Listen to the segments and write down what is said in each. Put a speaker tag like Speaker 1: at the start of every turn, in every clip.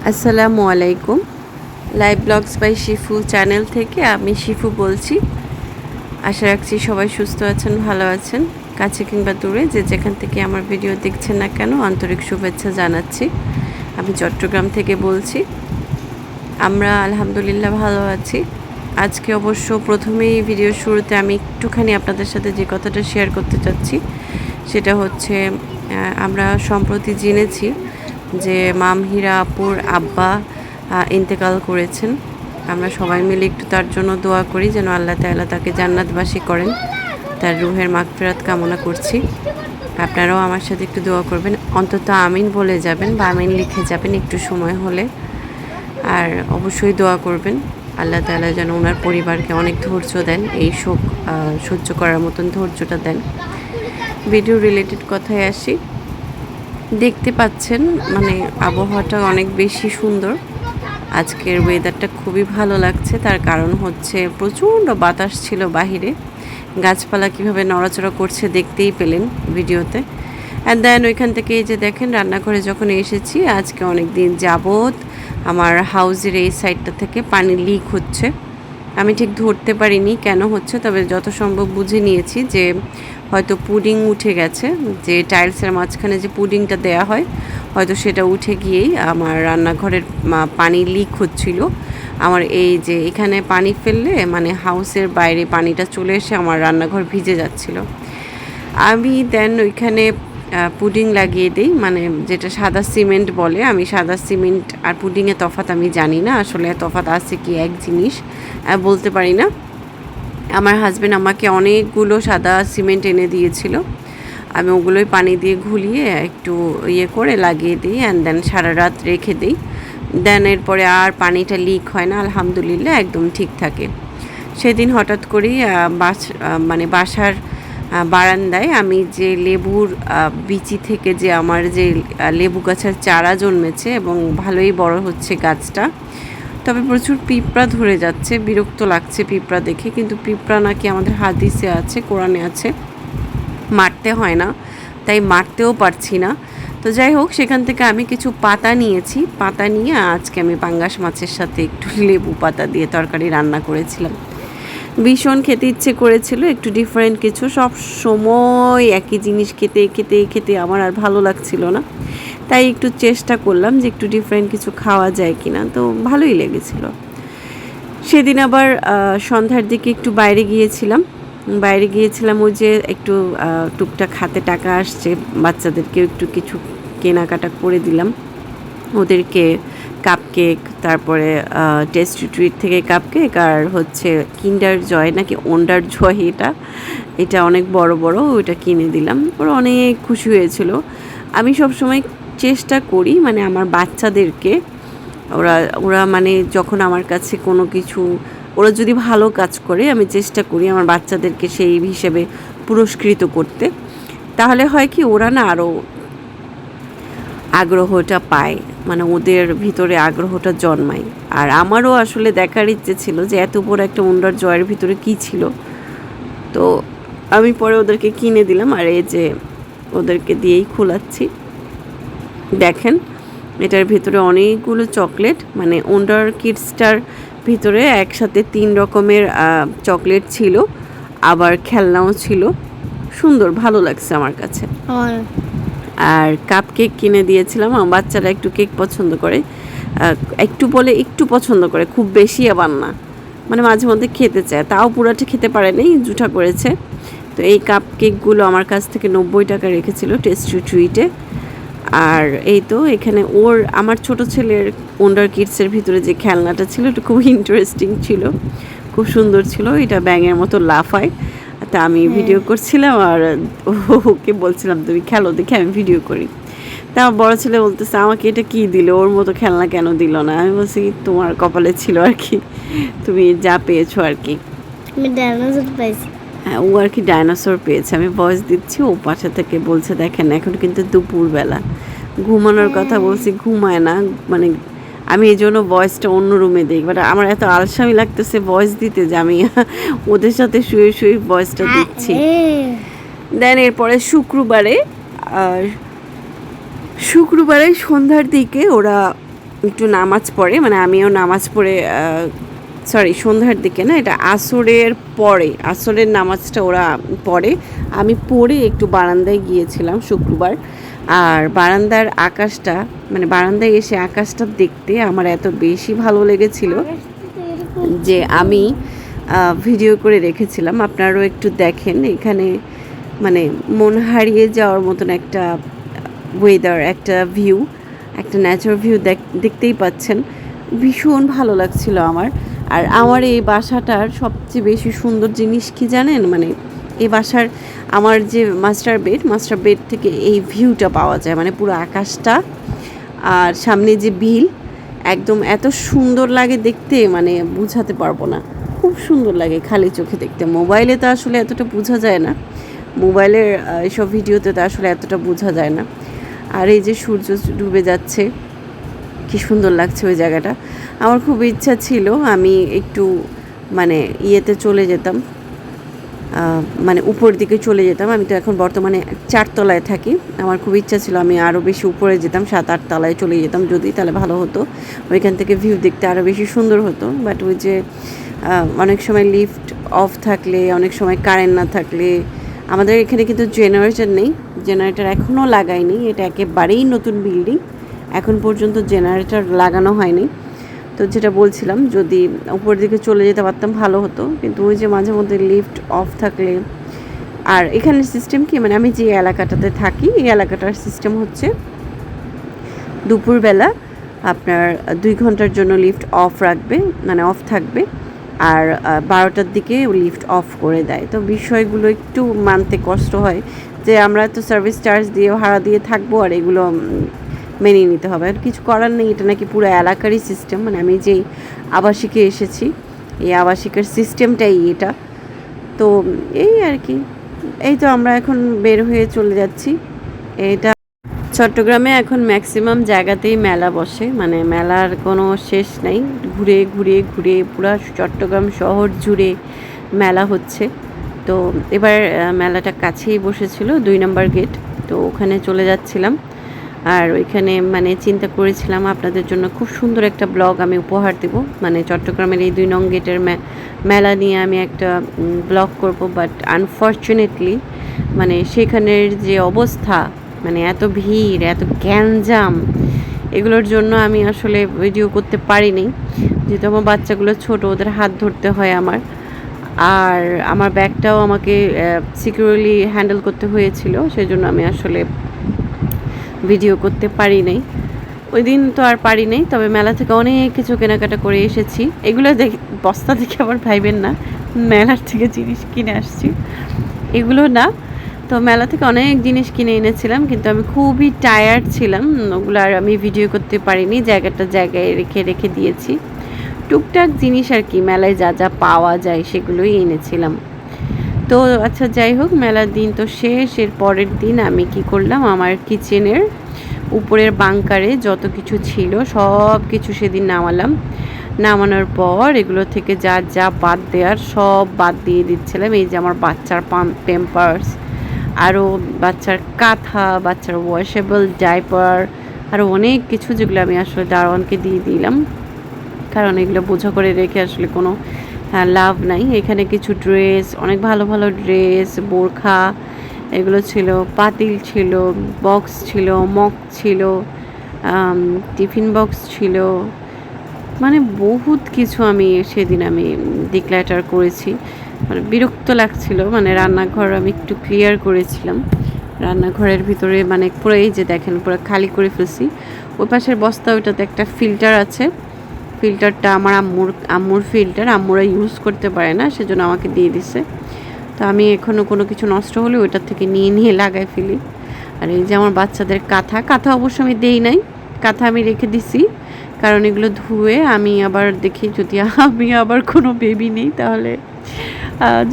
Speaker 1: আসসালামু আলাইকুম। Live blogs by Shifu channel থেকে আমি শিফু বলছি। আশা রাখছি সবাই সুস্থ আছেন, ভালো আছেন। কাছে কিংবা দূরে যে যেখান থেকে আমার ভিডিও দেখছেন না কেন আন্তরিক শুভেচ্ছা জানাচ্ছি। আমি চট্টগ্রাম থেকে বলছি। আমরা আলহামদুলিল্লাহ ভালো আছি। আজকে অবশ্য প্রথমেই ভিডিওর শুরুতে আমি একটুখানি আপনাদের সাথে যে কথাটা শেয়ার করতে চাচ্ছি সেটা হচ্ছে আমরা সম্প্রতি জেনেছি যে মামহিরা আপুর আব্বা ইন্তেকাল করেছেন। আমরা সবাই মিলে একটু তার জন্য দোয়া করি যেন আল্লাহ তাআলা তাকে জান্নাতবাসী করেন। তার রুহের মাগফিরাত কামনা করছি। আপনারাও আমার সাথে একটু দোয়া করবেন, অন্তত আমিন বলে যাবেন বা আমিন লিখে যাবেন একটু সময় হলে। আর অবশ্যই দোয়া করবেন আল্লাহ তাআলা যেন ওনার পরিবারকে অনেক ধৈর্য দেন, এই শোক সহ্য করার মতন ধৈর্যটা দেন। ভিডিও রিলেটেড কথায় আসি। দেখতে পাচ্ছেন মানে আবহাওয়াটা অনেক বেশি সুন্দর। আজকের ওয়েদারটা খুবই ভালো লাগছে। তার কারণ হচ্ছে প্রচণ্ড বাতাস ছিল বাহিরে, গাছপালা কীভাবে নড়াচড়া করছে দেখতেই পেলেন ভিডিওতে। অ্যান্ড দেন ওইখান থেকে এই যে দেখেন রান্নাঘরে যখন এসেছি, আজকে অনেক দিন যাবৎ আমার হাউজের এই সাইডটা থেকে পানি লিক হচ্ছে। আমি ঠিক ধরতে পারিনি কেন হচ্ছে, তবে যত সম্ভব বুঝে নিয়েছি যে হয়তো পুডিং উঠে গেছে, যে টাইলসের মাঝখানে যে পুডিংটা দেয়া হয় হয়তো সেটা উঠে গিয়েই আমার রান্নাঘরের পানি লিক হচ্ছিল। আমার এই যে এখানে পানি ফেললে মানে হাউসের বাইরে পানিটা চলে এসে আমার রান্নাঘর ভিজে যাচ্ছিল। আমি দেন ওইখানে পুডিং লাগিয়ে দিই, মানে যেটা সাদা সিমেন্ট বলে। আমি সাদা সিমেন্ট আর পুডিংয়ে তফাৎ আমি জানি না, আসলে তফাৎ আছে কি এক জিনিস বলতে পারি না। আমার হাজব্যান্ড আমাকে অনেকগুলো সাদা সিমেন্ট এনে দিয়েছিল, আমি ওগুলোই পানি দিয়ে ঘুলিয়ে একটু ইয়ে করে লাগিয়ে দিই অ্যান্ড দেন সারা রাত রেখে দিই। দেন এরপরে আর পানিটা লিক হয় না, আলহামদুলিল্লাহ একদম ঠিক থাকে। সেদিন হঠাৎ করেই মানে বাসার বারান্দায় আমি যে লেবুর বিচি থেকে যে আমার যে লেবু গাছের চারা জন্মেছে এবং ভালোই বড় হচ্ছে গাছটা, তবে প্রচুর পিঁপড়া ধরে যাচ্ছে। বিরক্ত লাগছে পিঁপড়া দেখে, কিন্তু পিঁপড়া নাকি আমাদের হাদিসে আছে, কোরআনে আছে, মারতে হয় না, তাই মারতেও পারছি না। তো যাই হোক, সেখান থেকে আমি কিছু পাতা নিয়েছি। পাতা নিয়ে আজকে আমি পাঙ্গাস মাছের সাথে একটু লেবু পাতা দিয়ে তরকারি রান্না করেছিলাম। ভীষণ খেতে ইচ্ছে করেছিল একটু ডিফারেন্ট কিছু। সব সময় একই জিনিস খেতে খেতে খেতে আমার আর ভালো লাগছিল না, তাই একটু চেষ্টা করলাম যে একটু ডিফারেন্ট কিছু খাওয়া যায় কিনা। তো ভালোই লেগেছিল। সেদিন আবার সন্ধ্যার দিকে একটু বাইরে গিয়েছিলাম ওই যে একটু টুকটাক হাতে টাকা আসছে, বাচ্চাদেরকেও একটু কিছু কেনাকাটা করে দিলাম। ওদেরকে কাপকেক, তারপরে টেস্টি ট্রিট থেকে কাপকেক, আর হচ্ছে কিন্ডার জয় নাকি ওন্ডার জয়, এটা অনেক বড় বড়, ওইটা কিনে দিলাম। ওরা অনেক খুশি হয়েছিল। আমি সবসময় চেষ্টা করি মানে আমার বাচ্চাদেরকে, ওরা মানে যখন আমার কাছে কোনো কিছু, ওরা যদি ভালো কাজ করে আমি চেষ্টা করি আমার বাচ্চাদেরকে সেই হিসেবে পুরস্কৃত করতে। তাহলে হয় কি, ওরা না আরও আগ্রহটা পায়, মানে ওদের ভিতরে আগ্রহটা জন্মায়। আর আমারও আসলে দেখার ইচ্ছে ছিল যে এত বড় একটা ওন্ডার জয়ের ভিতরে কী ছিল। তো আমি পরে ওদেরকে কিনে দিলাম, আর এই যে ওদেরকে দিয়েই খোলাচ্ছি। দেখেন এটার ভিতরে অনেকগুলো চকলেট, মানে ওন্ডার কিডসটার ভিতরে একসাথে 3 রকমের চকলেট ছিল, আবার খেলনাও ছিল। সুন্দর, ভালো লাগছে আমার কাছে। আর কাপ কেক কিনে দিয়েছিলাম। আমার বাচ্চারা একটু কেক পছন্দ করে, একটু বলে একটু পছন্দ করে, খুব বেশি আবার না, মানে মাঝে মধ্যে খেতে চায়। তাও পুরাটা খেতে পারেনি, জুঠা করেছে। তো এই কাপ কেকগুলো আমার কাছ থেকে 90 টাকা রেখেছিল টেস্টি ট্রিটে। আর এই তো এখানে আমার ছোট ছেলের ওন্ডার কিডসের ভিতরে যে খেলনাটা ছিল এটা খুব ইন্টারেস্টিং ছিল, খুব সুন্দর ছিল। এটা ব্যাঙের মতো লাফায়। তা আমি ভিডিও করছিলাম আর ওকে বলছিলাম তুমি খেলো, দেখে আমি ভিডিও করি। তা আমার বড় ছেলে বলতেছে আমাকে এটা কী দিল, ওর মতো খেলনা কেন দিল না। আমি বলছি তোমার কপালে ছিল আর কি, তুমি যা পেয়েছো আর কি। হ্যাঁ, ও আর কি ডাইনোসর পেয়েছে। আমি ভয়েস দিচ্ছি, ও পাশে থেকে বলছে দেখেন এখন কিন্তু দুপুরবেলা, ঘুমানোর কথা বলছি, ঘুমায় না। মানে আমি এই জন্য ভয়েসটা অন্য রুমে দিই, বাট আমার এত আলসামি লাগতেছে ভয়েস দিতে যে আমি ওদের সাথে শুয়ে শুয়ে ভয়েসটা দিচ্ছি। দেন এরপরে শুক্রবারে সন্ধ্যার দিকে ওরা একটু নামাজ পড়ে, মানে আমিও নামাজ পড়ে, সরি সন্ধ্যার দিকে না, এটা আসরের পরে, আসরের নামাজটা ওরা পড়ে। আমি পড়ে একটু বারান্দায় গিয়েছিলাম শুক্রবার। আর বারান্দার আকাশটা, মানে বারান্দায় এসে আকাশটা দেখতে আমার এত বেশি ভালো লেগেছিল যে আমি ভিডিও করে রেখেছিলাম। আপনারাও একটু দেখেন, এখানে মানে মন হারিয়ে যাওয়ার মতন একটা ওয়েদার, একটা ভিউ, একটা ন্যাচারাল ভিউ দেখতেই পাচ্ছেন। ভীষণ ভালো লাগছিল আমার। আর আমার এই বাসাটার সবচেয়ে বেশি সুন্দর জিনিস কি জানেন, মানে এই বাসার আমার যে মাস্টার বেড থেকে এই ভিউটা পাওয়া যায়, মানে পুরো আকাশটা আর সামনে যে বিল, একদম এত সুন্দর লাগে দেখতে, মানে বোঝাতে পারবো না। খুব সুন্দর লাগে খালি চোখে দেখতে। মোবাইলে তো আসলে এতটা বোঝা যায় না, মোবাইলের এসব ভিডিওতে তো আসলে এতটা বোঝা যায় না। আর এই যে সূর্য ডুবে যাচ্ছে, কি সুন্দর লাগছে ওই জায়গাটা। আমার খুব ইচ্ছা ছিল আমি একটু মানে ইয়েতে চলে যেতাম, মানে উপর দিকে চলে যেতাম। আমি তো এখন বর্তমানে 4 তলায় থাকি। আমার খুব ইচ্ছা ছিল আমি আরও বেশি উপরে যেতাম, 7-8 তলায় চলে যেতাম যদি, তাহলে ভালো হতো। ওইখান থেকে ভিউ দেখতে আরও বেশি সুন্দর হতো। বাট ওই যে অনেক সময় লিফট অফ থাকলে, অনেক সময় কারেন্ট না থাকলে, আমাদের এখানে কিন্তু জেনারেটর নেই, জেনারেটর এখনও লাগায়নি। এটা একেবারেই নতুন বিল্ডিং, এখন পর্যন্ত জেনারেটর লাগানো হয়নি। তো যেটা বলছিলাম, যদি উপর দিকে চলে যেতে পারতাম ভালো হতো, কিন্তু ওই যে মাঝে মধ্যে লিফট অফ থাকলে। আর এখানের সিস্টেম কি, মানে আমি যে এলাকাটাতে থাকি এই এলাকাটার সিস্টেম হচ্ছে দুপুরবেলা আপনার 2 ঘন্টার জন্য লিফট অফ রাখবে, মানে অফ থাকবে, আর 12টার দিকে লিফট অফ করে দেয়। তো বিষয়গুলো একটু মানতে কষ্ট হয় যে আমরা তো সার্ভিস চার্জ দিয়ে ভাড়া দিয়ে থাকবো, আর এগুলো মেনে নিতে হবে। আর কিছু করার নেই, এটা নাকি পুরো এলাকারই সিস্টেম। মানে আমি যেই আবাসিকে এসেছি এই আবাসিকের সিস্টেমটাই এটা। তো এই আর কি, এই তো আমরা এখন বের হয়ে চলে যাচ্ছি। এটা চট্টগ্রামে এখন ম্যাক্সিমাম জায়গাতেই মেলা বসে, মানে মেলার কোনো শেষ নেই। ঘুরে ঘুরে ঘুরে পুরো চট্টগ্রাম শহর জুড়ে মেলা হচ্ছে। তো এবার মেলাটা কাছেই বসেছিল, 2 নম্বর গেট, তো ওখানে চলে যাচ্ছিলাম। আর ওইখানে মানে চিন্তা করেছিলাম আপনাদের জন্য খুব সুন্দর একটা ব্লগ আমি উপহার দেব, মানে চট্টগ্রামের এই 2 নং গেটের মেলা নিয়ে আমি একটা ব্লগ করব। বাট আনফর্চুনেটলি মানে সেখানের যে অবস্থা, মানে এত ভিড়, এত গ্যাঞ্জাম, এগুলোর জন্য আমি আসলে ভিডিও করতে পারিনি। যেহেতু আমার বাচ্চাগুলো ছোট, ওদের হাত ধরতে হয় আমার, আর আমার ব্যাগটাও আমাকে সিকিউরলি হ্যান্ডেল করতে হয়েছিল, সেই জন্য আমি আসলে ভিডিও করতে পারি নাই। ওই দিন তো আর পারি নাই, তবে মেলা থেকে অনেক কিছু কেনাকাটা করে এসেছি। এগুলো বস্তা থেকে আবার ভাইবেন না মেলার থেকে জিনিস কিনে আসছি, এগুলো না। তো মেলা থেকে অনেক জিনিস কিনে এনেছিলাম, কিন্তু আমি খুবই টায়ার্ড ছিলাম, ওগুলো আর আমি ভিডিও করতে পারিনি। জায়গায় রেখে রেখে দিয়েছি। টুকটাক জিনিস আর কি, মেলায় যা যা পাওয়া যায় সেগুলোই এনেছিলাম। তো আচ্ছা যাই হোক, মেলার দিন তো শেষ। এর পরের দিন আমি কি করলাম, আমার কিচেনের উপরের বাংকারে যত কিছু ছিল সব কিছু সেদিন নামানোর পর এগুলো থেকে যা যা বাদ দেওয়ার সব বাদ দিয়ে দিচ্ছিলাম। এই যে আমার বাচ্চার প্যাম্পার্স, আরও বাচ্চার কাঁথা, বাচ্চার ওয়াশেবল ডাইপার, আরও অনেক কিছু যেগুলো আমি আসলে দারোয়ানকে দিয়ে দিলাম, কারণ এগুলো বোঝা করে রেখে আসলে কোনো লাভ নাই। এখানে কিছু ড্রেস, অনেক ভালো ভালো ড্রেস, বোরখা, এগুলো ছিল, পাতিল ছিল, বক্স ছিল, মগ ছিল, টিফিন বক্স ছিল, মানে বহুত কিছু আমি সেদিন আমি ডিক্ল্যাটার করেছি। মানে বিরক্ত লাগছিল, মানে রান্নাঘর আমি একটু ক্লিয়ার করেছিলাম। রান্নাঘরের ভিতরে মানে পুরো এই যে দেখেন পুরো খালি করে ফেলছি। ওই পাশের বস্তা, ওইটাতে একটা ফিল্টার আছে, ফিল্টারটা আমার আম্মুর ফিল্টার, আম্মুরা ইউজ করতে পারে না, সেজন্য আমাকে দিয়ে দিছে। তো আমি এখনও কোনো কিছু নষ্ট হলে ওইটার থেকে নিয়ে লাগাই ফেলি। আর এই যে আমার বাচ্চাদের কাঁথা অবশ্য আমি দেই নাই, কাঁথা আমি রেখে দিছি, কারণ এগুলো ধুয়ে আমি আবার দেখি যদি আমি আবার কোনো বেবি নেই তাহলে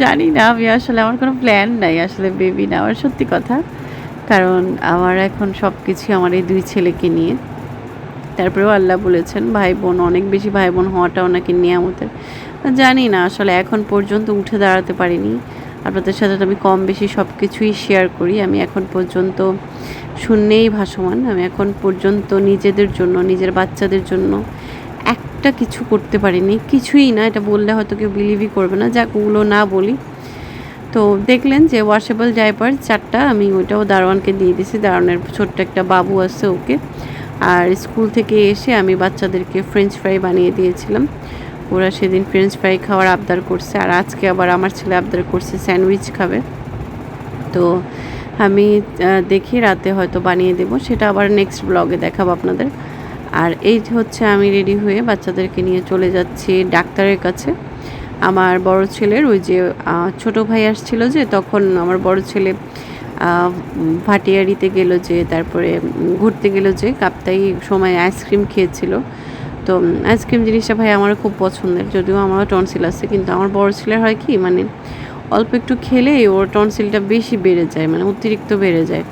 Speaker 1: জানি না, আমি আসলে আমার কোনো প্ল্যান নাই আসলে বেবি নেওয়ার, সত্যি কথা। কারণ আমার এখন সব কিছুই আমার এই 2 ছেলেকে নিয়ে। তারপরেও আল্লাহ বলেছেন ভাই বোন, অনেক বেশি ভাই বোন হওয়াটাও নাকি নিয়ামতের। জানি না আসলে এখন পর্যন্ত উঠে দাঁড়াতে পারিনি। আপনাদের সাথে তো আমি কম বেশি সব কিছুই শেয়ার করি। আমি এখন পর্যন্ত শূন্যেই ভাসমান। আমি এখন পর্যন্ত নিজেদের জন্য, নিজের বাচ্চাদের জন্য একটা কিছু করতে পারিনি, কিছুই না। এটা বললে হয়তো কেউ বিলিভই করবে না, যাক ওগুলো না বলি। তো দেখলেন যে ওয়াশেবল ডাইপার 4টা আমি ওইটাও দারোয়ানকে দিয়ে দিয়েছি। দারোয়ানের ছোট্ট একটা বাবু আছে ওকে। আর স্কুল থেকে এসে আমি বাচ্চাদেরকে ফ্রেঞ্চ ফ্রাই বানিয়ে দিয়েছিলাম। ওরা সেদিন ফ্রেঞ্চ ফ্রাই খাওয়ার আবদার করছে, আর আজকে আবার আমার ছেলে আবদার করছে স্যান্ডউইচ খাবে। তো আমি দেখি রাতে হয়তো বানিয়ে দেব, সেটা আবার নেক্সট ব্লগে দেখাবো আপনাদের। আর এই হচ্ছে আমি রেডি হয়ে বাচ্চাদেরকে নিয়ে চলে যাচ্ছি ডাক্তারের কাছে। আমার বড় ছেলের ওই যে ছোট ভাই আসছিল যে, তখন আমার বড় ছেলে ভাটিয়ারিতে গেল, যে তারপরে ঘুরতে গেল, যে কাপ্তাই সময় আইসক্রিম খেয়েছিল। তো আইসক্রিম জিনিসটা ভাই আমার খুব পছন্দের, যদিও আমারও টনসিল আছে, কিন্তু আমার বড় ছেলের হয় কি, মানে অল্প একটু খেলেই ওর টনসিলটা বেশি বেড়ে যায়, মানে অতিরিক্ত বেড়ে যায়।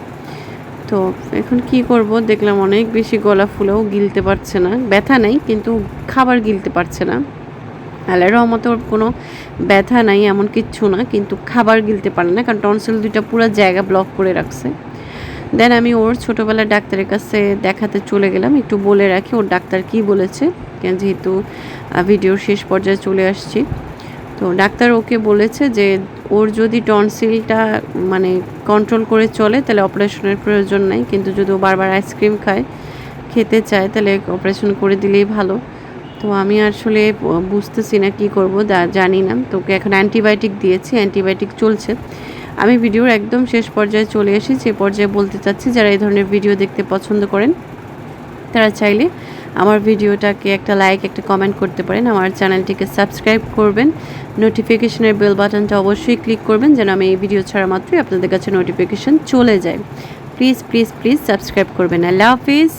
Speaker 1: তো এখন কি করব, দেখলাম অনেক বেশি গলা ফুলেও গিলতে পারছে না, ব্যথা নেই কিন্তু খাবার গিলতে পারছে না। আল্লাহর রহমতে ওর কোনো ব্যথা নাই, এমন কিচ্ছু না, কিন্তু খাবার গিলতে পারে না, কারণ টনসিল দুইটা পুরো জায়গা ব্লক করে রাখছে। দেন আমি ওর ছোটোবেলার ডাক্তারের কাছে দেখাতে চলে গেলাম। একটু বলে রাখি ওর ডাক্তার কি বলেছে, যেহেতু ভিডিওর শেষ পর্যায়ে চলে আসছি। তো ডাক্তার ওকে বলেছে যে ওর যদি টনসিলটা মানে কন্ট্রোল করে চলে তাহলে অপারেশনের প্রয়োজন নাই, কিন্তু যদি ও বারবার আইসক্রিম খেতে চায় তাহলে অপারেশন করে দিলেই ভালো। তো আমি আসলে বুঝতেছি না কী করবো, জানি না। তো ওকে এখন অ্যান্টিবায়োটিক দিয়েছি, অ্যান্টিবায়োটিক চলছে। আমি ভিডিওর একদম শেষ পর্যায়ে চলে এসেছি। যে পর্যায়ে বলতে চাচ্ছি, যারা এই ধরনের ভিডিও দেখতে পছন্দ করেন তারা চাইলে আমার ভিডিওটাকে একটা লাইক, একটা কমেন্ট করতে পারেন। আমার চ্যানেলটিকে সাবস্ক্রাইব করবেন, নোটিফিকেশনের বেল বাটনটা অবশ্যই ক্লিক করবেন, যেন আমি এই ভিডিও ছাড়া মাত্রই আপনাদের কাছে নোটিফিকেশন চলে যায়। প্লিজ প্লিজ প্লিজ সাবস্ক্রাইব করবেন। আল্লাহ হাফিজ।